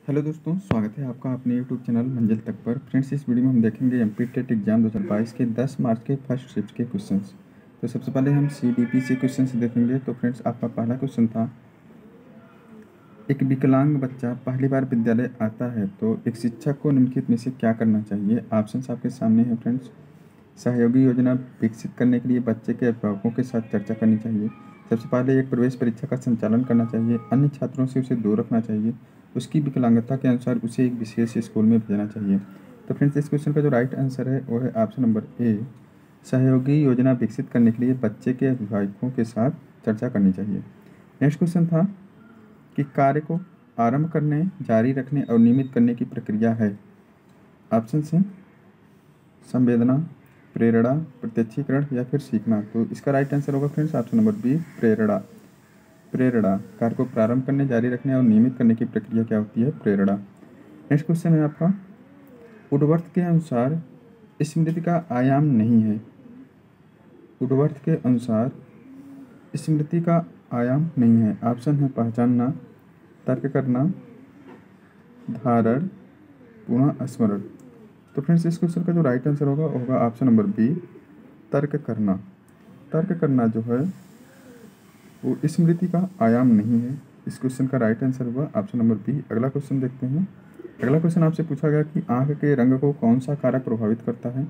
Hello दोस्तों, स्वागत है आपका अपने यूट्यूब चैनल मंजिल तक पर। फ्रेंड्स, इस वीडियो में हम देखेंगे एमपी टेट एग्जाम 2022 के 10 मार्च के फर्स्ट शिफ्ट के क्वेश्चंस। तो सबसे पहले हम सीडीपी से क्वेश्चंस देखेंगे। तो फ्रेंड्स, आपका पहला क्वेश्चन था, एक विकलांग बच्चा पहली बार विद्यालय आता है तो एक शिक्षक को निम्नलिखित में से क्या करना चाहिए। ऑप्शंस आपके सामने हैं फ्रेंड्स। सहयोगी योजना विकसित करने के लिए बच्चे के अभिभावकों के साथ चर्चा करनी चाहिए। सबसे पहले एक प्रवेश परीक्षा का संचालन करना चाहिए। अन्य छात्रों से उसे दूर रखना चाहिए। उसकी विकलांगता के अनुसार उसे एक विशेष स्कूल में भेजना चाहिए। तो फ्रेंड्स, इस क्वेश्चन का जो राइट आंसर है वो है ऑप्शन नंबर ए, सहयोगी योजना विकसित करने के लिए बच्चे के अभिभावकों के साथ चर्चा करनी चाहिए। नेक्स्ट क्वेश्चन था कि कार्य को आरंभ करने, जारी रखने और नियमित करने की प्रक्रिया है। ऑप्शन हैं संवेदना, प्रेरणा, प्रत्यक्षीकरण या फिर सीखना। तो इसका राइट आंसर होगा फ्रेंड्स ऑप्शन नंबर बी, प्रेरणा। प्रेरणा, कार्य को प्रारंभ करने, जारी रखने और नियमित करने की प्रक्रिया क्या होती है? प्रेरणा। नेक्स्ट क्वेश्चन है आपका, वुडवर्थ के अनुसार स्मृति का आयाम नहीं है। वुडवर्थ के अनुसार स्मृति का आयाम नहीं है। ऑप्शन है पहचानना, तर्क करना, धारण, पुनः स्मरण। तो फ्रेंड्स, इस क्वेश्चन का जो राइट आंसर होगा ऑप्शन नंबर बी, तर्क करना। तर्क करना जो है वो स्मृति का आयाम नहीं है। इस क्वेश्चन का राइट आंसर होगा ऑप्शन नंबर बी। अगला क्वेश्चन देखते हैं। अगला क्वेश्चन आपसे पूछा गया कि आंख के रंग को कौन सा कारक प्रभावित करता है।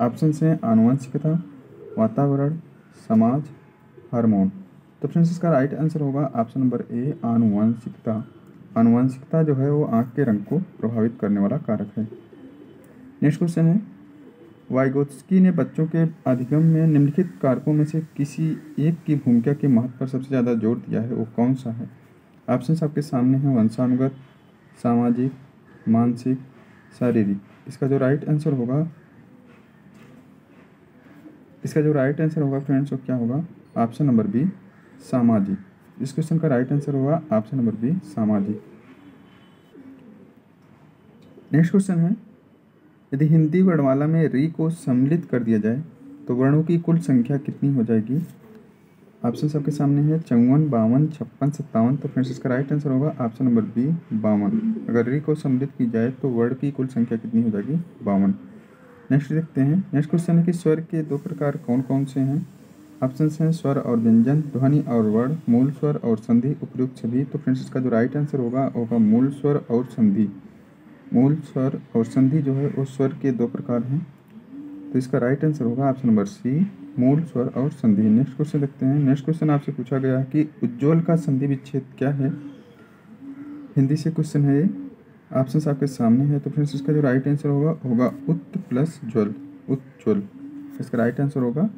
ऑप्शन हैं आनुवंशिकता, वातावरण, समाज, हार्मोन। तो फ्रेंड्स, इसका राइट आंसर होगा ऑप्शन नंबर ए, आनुवंशिकता। आनुवंशिकता जो है वो आंख के रंग को प्रभावित करने वाला कारक है। नेक्स्ट क्वेश्चन है, वाइगोत्स्की ने बच्चों के अधिगम में निम्नलिखित कारकों में से किसी एक की भूमिका के महत्व पर सबसे ज़्यादा जोर दिया है, वो कौन सा है। ऑप्शन आपके सामने हैं वंशानुगत, सामाजिक, मानसिक, शारीरिक। इसका जो राइट आंसर होगा फ्रेंड्स वो क्या होगा? ऑप्शन नंबर बी, सामाजिक। इस क्वेश्चन का राइट आंसर होगा ऑप्शन नंबर बी, सामाजिक। नेक्स्ट क्वेश्चन है, यदि हिंदी वर्णमाला में री को सम्मिलित कर दिया जाए तो वर्णों की कुल संख्या कितनी हो जाएगी। ऑप्शन सबके सामने है 54, 52, 56, 57। तो फ्रेंड्स, इसका राइट आंसर होगा ऑप्शन नंबर बी, 52। अगर री को सम्मिलित की जाए तो वर्ण की कुल संख्या कितनी हो जाएगी? 52। नेक्स्ट देखते हैं। नेक्स्ट क्वेश्चन है कि स्वर के दो प्रकार कौन कौन से हैं। ऑप्शन हैं स्वर और व्यंजन, ध्वनि और वर्ण, मूल स्वर और संधि, उपयुक्त सभी। तो फ्रेंड्स, इसका जो राइट आंसर होगा मूल स्वर और संधि। मूल स्वर और संधि जो है वो स्वर के दो प्रकार हैं। तो इसका राइट आंसर होगा ऑप्शन नंबर सी, मूल स्वर और संधि। नेक्स्ट क्वेश्चन देखते हैं। नेक्स्ट क्वेश्चन आपसे पूछा गया है कि उज्ज्वल का संधि विच्छेद क्या है। हिंदी से क्वेश्चन है ये, ऑप्शन आपके सामने है। तो फ्रेंड्स, इसका जो राइट आंसर होगा उत प्लस ज्वल, उज्ज्वल। इसका राइट आंसर होगा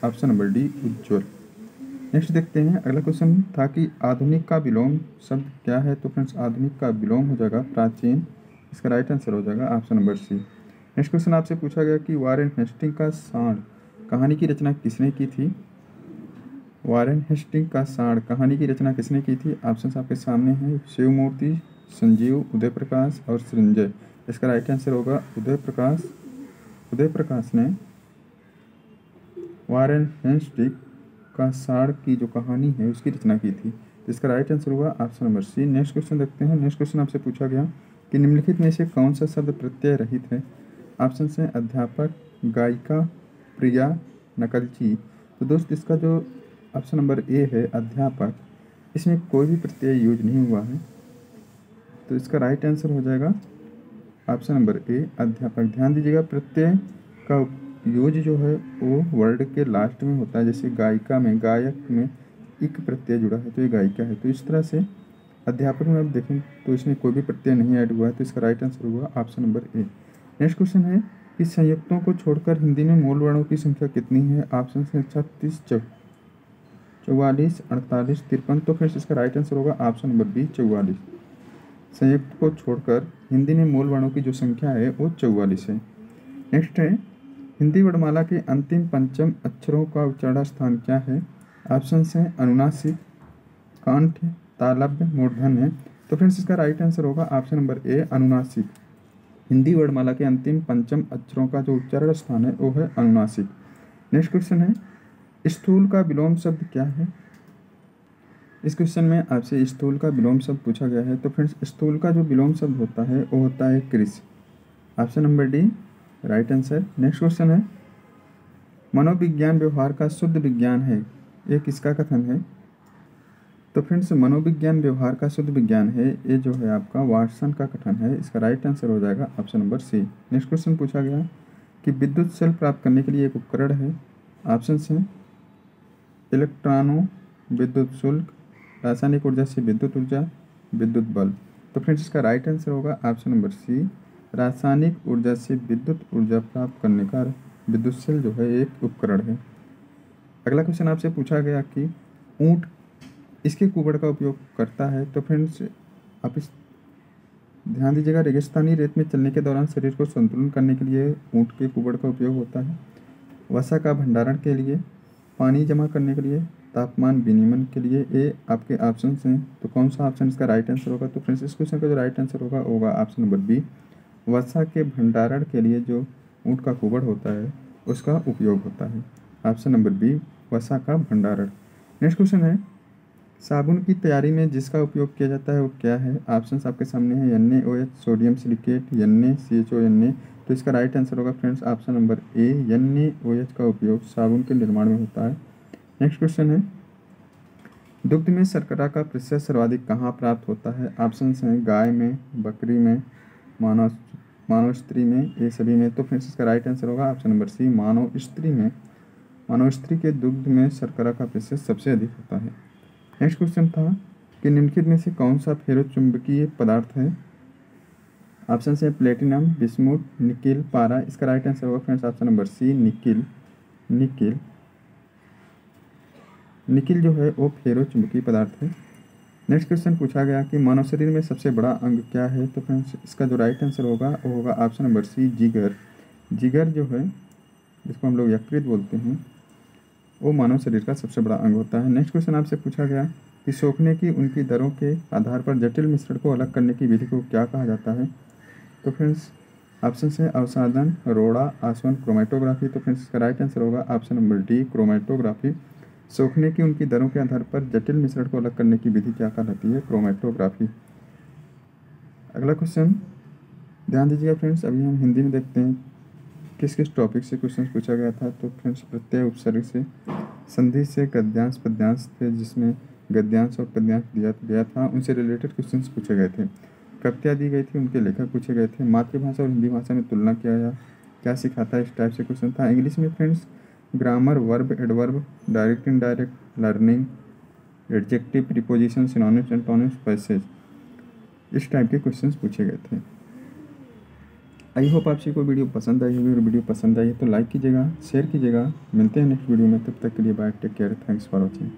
ऑप्शन नंबर डी, उज्ज्वल। नेक्स्ट देखते हैं। अगला क्वेश्चन था कि आधुनिक का विलोम शब्द क्या है। तो फ्रेंड्स, आधुनिक का विलोम हो जाएगा प्राचीन। इसका राइट आंसर हो जाएगा option number C. Next question आपसे पूछा गया कि वारेन हेस्टिंग का सांड कहानी की रचना किसने की थी। वारेन हेस्टिंग का सांड कहानी की रचना किसने की थी। ऑप्शन आपके सामने हैं शिवमूर्ति, संजीव, उदय प्रकाश और सृंजय। इसका राइट आंसर होगा उदय प्रकाश। उदय प्रकाश ने वारेन हेस्टिंग का सांड की जो कहानी है उसकी रचना की थी। तो इसका राइट आंसर होगा option number C. Next question देखते हैं। नेक्स्ट क्वेश्चन आपसे पूछा गया कि निम्नलिखित में से कौन सा शब्द प्रत्यय रहित है। ऑप्शन हैं अध्यापक, गायिका, प्रिया, नकलची। तो दोस्त, इसका जो ऑप्शन नंबर ए है अध्यापक, इसमें कोई भी प्रत्यय यूज नहीं हुआ है। तो इसका राइट आंसर हो जाएगा ऑप्शन नंबर ए, अध्यापक। ध्यान दीजिएगा, प्रत्यय का यूज जो है वो वर्ड के लास्ट में होता है। जैसे गायिका में, गायक में इक प्रत्यय जुड़ा है तो ये गायिका है। तो इस तरह से अध्यापक में अब देखें तो इसमें कोई भी प्रत्यय नहीं ऐड हुआ है। तो इसका राइट आंसर हुआ option number A. Next question है कि संयुक्तों को छोड़कर हिंदी में मूल वर्णों की संख्या कितनी है। ऑप्शन है 36, 44, 48, 53। तो फिर इसका राइट आंसर होगा ऑप्शन नंबर बी, 44। संयुक्त को छोड़कर हिंदी में मूल वर्णों की जो संख्या है वो 44 है। नेक्स्ट है, हिंदी वर्णमाला के अंतिम पंचम अक्षरों का उच्चारण स्थान क्या है। ऑप्शन हैं अनुनासिक, कंठ, तालव्य, मूर्धन्य है। तो फ्रेंड्स, इसका राइट आंसर होगा ऑप्शन नंबर ए, अनुनासिक। हिंदी वर्णमाला के अंतिम पंचम अक्षरों का जो उच्चारण स्थान है वो है अनुनासिक। नेक्स्ट क्वेश्चन है, स्थूल का विलोम शब्द क्या है। इस क्वेश्चन में आपसे स्थूल का विलोम शब्द पूछा गया है। तो फ्रेंड्स स्थूल का जो विलोम शब्द होता है वो होता है कृष। Option number D right answer. Next question है, मनोविज्ञान व्यवहार का शुद्ध विज्ञान है, ये किसका कथन है? तो फ्रेंड्स मनोविज्ञान व्यवहार का शुद्ध विज्ञान है, ये जो है आपका वाटसन का कथन है। इसका राइट आंसर हो जाएगा option number C. Next question पूछा गया कि विद्युत शेल प्राप्त करने के लिए एक उपकरण है। ऑप्शन है इलेक्ट्रॉनों, विद्युत शुल्क, रासायनिक ऊर्जा से विद्युत ऊर्जा, विद्युत बल। तो फ्रेंड्स इसका राइट आंसर होगा ऑप्शन नंबर सी, रासायनिक ऊर्जा से विद्युत ऊर्जा प्राप्त करने का विद्युत शेल जो है एक उपकरण है। अगला क्वेश्चन आपसे पूछा गया कि ऊंट इसके कुबड़ का उपयोग करता है। तो फ्रेंड्स आप इस ध्यान दीजिएगा, रेगिस्तानी रेत में चलने के दौरान शरीर को संतुलन करने के लिए ऊंट के कुबड़ का उपयोग होता है। वसा का भंडारण के लिए, पानी जमा करने के लिए, तापमान विनिमय के लिए। ये आपके ऑप्शन हैं, तो कौन सा ऑप्शन इसका राइट आंसर होगा? तो फ्रेंड्स इस क्वेश्चन का जो राइट आंसर होगा ऑप्शन नंबर बी, वसा के भंडारण के लिए जो ऊँट का कुबड़ होता है उसका उपयोग होता है। ऑप्शन नंबर बी, वसा का भंडारण। नेक्स्ट क्वेश्चन है, साबुन की तैयारी में जिसका उपयोग किया जाता है वो क्या है? ऑप्शन आपके सामने है NaOH, सोडियम सिलिकेट, NaCHO, तो इसका राइट आंसर होगा friends option number A, NaOH का उपयोग साबुन के निर्माण में होता है। नेक्स्ट क्वेश्चन है, दुग्ध में शर्करा का प्रतिशत सर्वाधिक कहाँ प्राप्त होता है? ऑप्शन हैं गाय में, बकरी में, मानव स्त्री में, ये सभी में। तो फ्रेंड्स इसका राइट आंसर होगा ऑप्शन नंबर सी, मानव स्त्री में। मानव स्त्री के दुग्ध में शर्करा का प्रतिशत सबसे अधिक होता है। नेक्स्ट क्वेश्चन था कि निम्नलिखित में से कौन सा फेरोचुंबकीय पदार्थ है? ऑप्शन है प्लेटिनम, बिस्मुथ, निकिल, पारा। इसका राइट आंसर होगा friends option number C, nickel. Nickel जो है वो फेरोचुंबकीय पदार्थ है। नेक्स्ट क्वेश्चन पूछा गया कि मानव शरीर में सबसे बड़ा अंग क्या है? तो फ्रेंड्स इसका जो राइट आंसर होगा वो होगा ऑप्शन नंबर सी, जिगर। जिगर जो है जिसको हम लोग यकृत बोलते हैं वो मानव शरीर का सबसे बड़ा अंग होता है। नेक्स्ट क्वेश्चन आपसे पूछा गया कि सोखने की उनकी दरों के आधार पर जटिल मिश्रण को अलग करने की विधि को क्या कहा जाता है? तो फ्रेंड्स ऑप्शन है अवसादन, रोड़ा, आसवन, क्रोमेटोग्राफी। तो फ्रेंड्स इसका राइट आंसर होगा ऑप्शन नंबर डी, क्रोमेटोग्राफी। सोखने की उनकी दरों के आधार पर जटिल मिश्रण को अलग करने की विधि क्या कहलाती है? क्रोमेटोग्राफी। अगला क्वेश्चन ध्यान दीजिएगा फ्रेंड्स, अभी हम हिंदी में देखते हैं किस किस टॉपिक से क्वेश्चन पूछा गया था। तो फ्रेंड्स प्रत्यय उपसर्ग से, संधि से, गद्यांश पद्यांश थे जिसमें गद्यांश और पद्यांश दिया गया था, उनसे रिलेटेड क्वेश्चन पूछे गए थे। कविता दी गई थी, उनके लेखक पूछे गए थे। मातृभाषा और हिंदी भाषा में तुलना किया क्या सिखाता है, इस टाइप से क्वेश्चन था। इंग्लिश में friends grammar, verb, adverb, direct indirect, learning, adjective, preposition, synonyms, antonyms, passage, इस टाइप के क्वेश्चन पूछे गए थे। आई होप आपसे कोई वीडियो पसंद आई होगी, और वीडियो पसंद आई है तो लाइक कीजिएगा, शेयर कीजिएगा। मिलते हैं नेक्स्ट वीडियो में, तब तक के लिए bye, take care, thanks for watching.